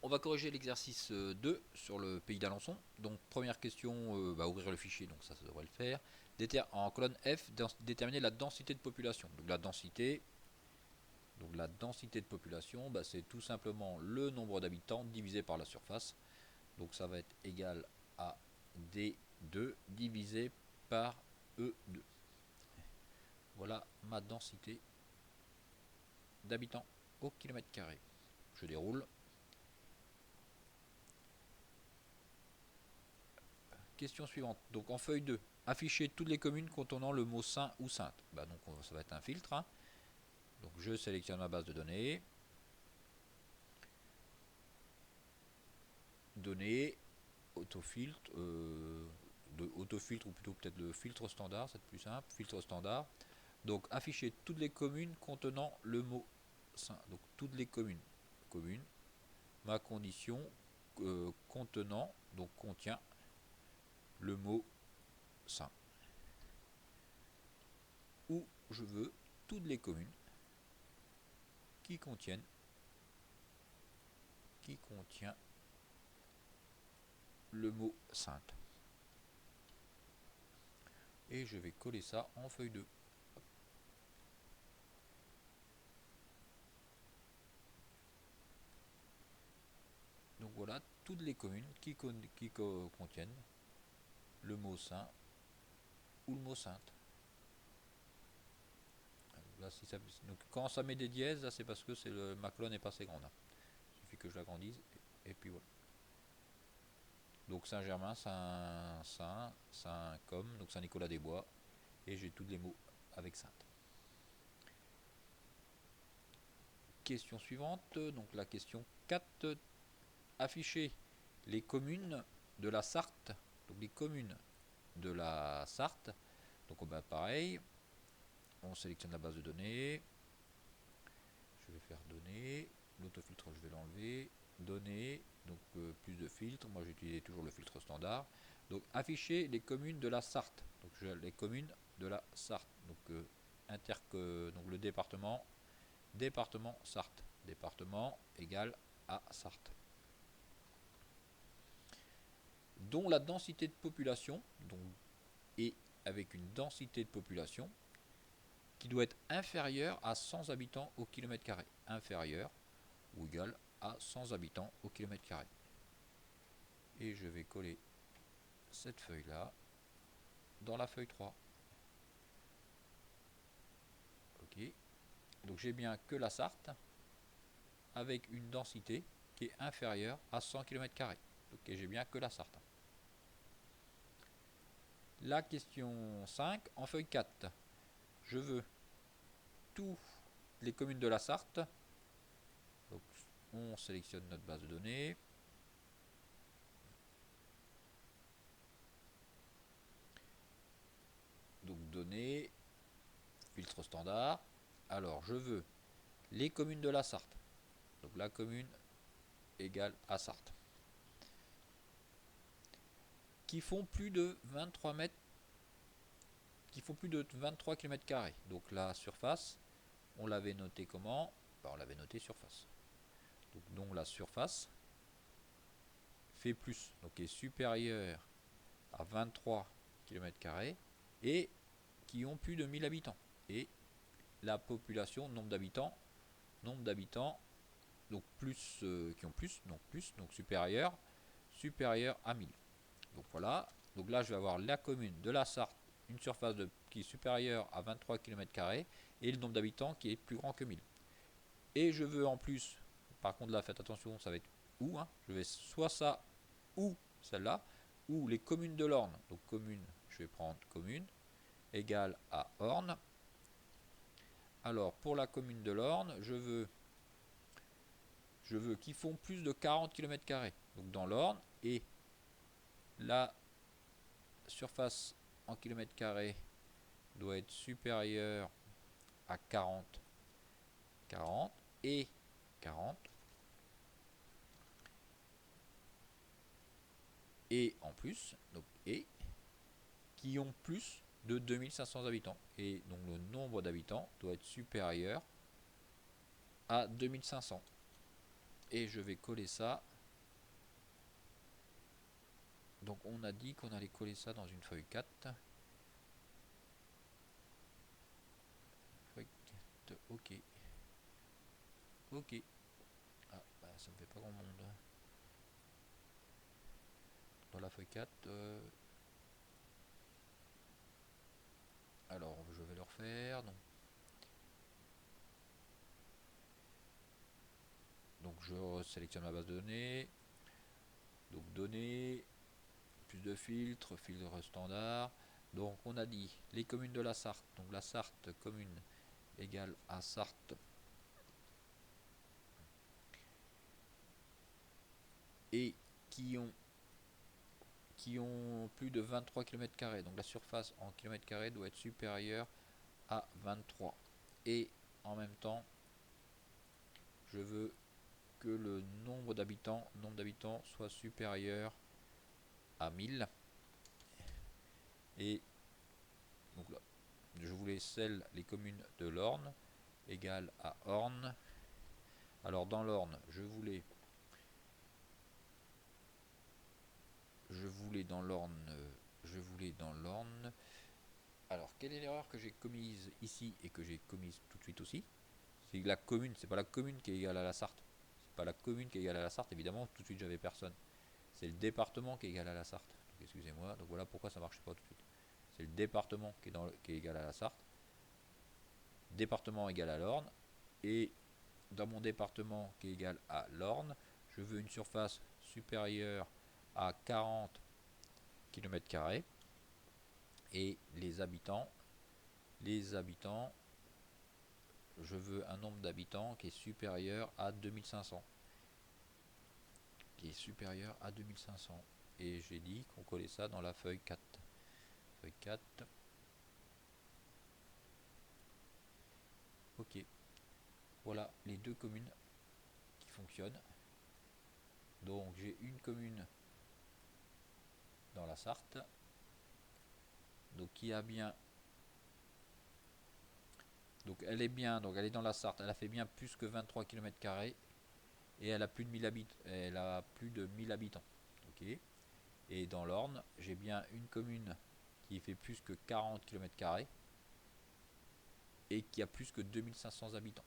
On va corriger l'exercice 2 sur le pays d'Alençon. Donc première question, ouvrir le fichier, donc ça devrait le faire. En colonne F, déterminer la densité de population. Donc la densité de population, c'est tout simplement le nombre d'habitants divisé par la surface. Donc ça va être égal à D2 divisé par E2. Voilà ma densité d'habitants au kilomètre carré. Je déroule. Question suivante. Donc en feuille 2, afficher toutes les communes contenant le mot Saint ou Sainte. Donc ça va être un filtre. Hein. Donc je sélectionne ma base de données. Données, autofiltre, autofiltre ou plutôt peut-être le filtre standard, c'est plus simple. Filtre standard. Donc afficher toutes les communes contenant le mot Saint. Donc toutes les communes. Communes. Ma condition contenant, donc contient le mot Saint. Ou je veux toutes les communes qui contient le mot Sainte. Et je vais coller ça en feuille 2. Donc voilà toutes les communes qui contiennent le mot Saint ou le mot Sainte. Là, donc quand ça met des dièses, c'est parce que ma colonne n'est pas assez grande. Il suffit que je l'agrandisse et puis voilà. Donc Saint-Germain, Saint-Com, donc Saint-Nicolas-des-Bois, et j'ai tous les mots avec Sainte. Question suivante, donc la question 4, afficher les communes de la Sarthe, donc les communes de la Sarthe, donc pareil, on sélectionne la base de données, je vais faire données, l'autofiltre je vais l'enlever, données, donc plus de filtres, moi j'utilise toujours le filtre standard, donc afficher les communes de la Sarthe, donc les communes de la Sarthe, donc, donc le département Sarthe, département égale à Sarthe, dont la densité de population est avec une densité de population qui doit être inférieure à 100 habitants au kilomètre carré, inférieure ou égale à 100 habitants au kilomètre carré. Et je vais coller cette feuille là dans la feuille 3. Ok, donc j'ai bien que la Sarthe avec une densité qui est inférieure à 100 km². Ok, j'ai bien que la Sarthe. La question 5, en feuille 4, je veux toutes les communes de la Sarthe. Donc on sélectionne notre base de données. Donc données, filtre standard. Alors je veux les communes de la Sarthe. Donc la commune égale à Sarthe. Qui font plus de 23 mètres, qui font plus de 23 km². Donc la surface, on l'avait noté comment? On l'avait noté surface. Donc la surface fait plus, donc est supérieure à 23 km² et qui ont plus de 1000 habitants. Et la population, nombre d'habitants, donc plus, qui ont plus, donc supérieur à 1000. Donc voilà, donc là je vais avoir la commune de la Sarthe, une surface qui est supérieure à 23 km² et le nombre d'habitants qui est plus grand que 1000. Et je veux en plus, par contre là faites attention, ça va être ou, hein, je vais soit ça ou celle-là, ou les communes de l'Orne. Donc commune, je vais prendre commune, égale à Orne. Alors pour la commune de l'Orne, je veux qu'ils font plus de 40 km². Donc dans l'Orne, et la surface en km² doit être supérieure à 40 et 40. Et en plus, donc et qui ont plus de 2500 habitants. Et donc le nombre d'habitants doit être supérieur à 2500. Et je vais coller ça Donc on a dit qu'on allait coller ça dans une feuille 4. Feuille 4, ok. Ok. Ah, bah, ça me fait pas grand monde. Dans la feuille 4, alors je vais le refaire. Donc je sélectionne ma base de données. Donc données, plus de filtres, filtre standard. Donc on a dit les communes de la Sarthe. Donc la Sarthe commune égale à Sarthe et qui ont plus de 23 km². Donc la surface en km² doit être supérieure à 23. Et en même temps, je veux que le nombre d'habitants soit supérieur à 1000. Et donc là, je voulais les communes de l'Orne égale à Orne. Alors dans l'Orne, je voulais dans l'Orne. Alors quelle est l'erreur que j'ai commise ici et que j'ai commise tout de suite aussi? C'est la commune, c'est pas la commune qui est égale à la Sarthe. C'est pas la commune qui est égale à la Sarthe, évidemment, tout de suite j'avais personne. C'est le département qui est égal à la Sarthe. Donc excusez-moi, donc voilà pourquoi ça marchait pas tout de suite. C'est le département qui est égal à la Sarthe. Département égal à l'Orne. Et dans mon département qui est égal à l'Orne, je veux une surface supérieure à 40 km². Et les habitants, je veux un nombre d'habitants qui est supérieur à 2500. Qui est supérieur à 2500. Et j'ai dit qu'on collait ça dans la feuille 4. Feuille 4. Ok. Voilà les deux communes qui fonctionnent. Donc j'ai une commune dans la Sarthe. Donc qui a bien. Donc elle est bien, donc elle est dans la Sarthe, elle a fait bien plus que 23 km². Et elle a plus de 1000 habitants. Elle a plus de 1000 habitants. Ok. Et dans l'Orne, j'ai bien une commune qui fait plus que 40 km² et qui a plus que 2500 habitants.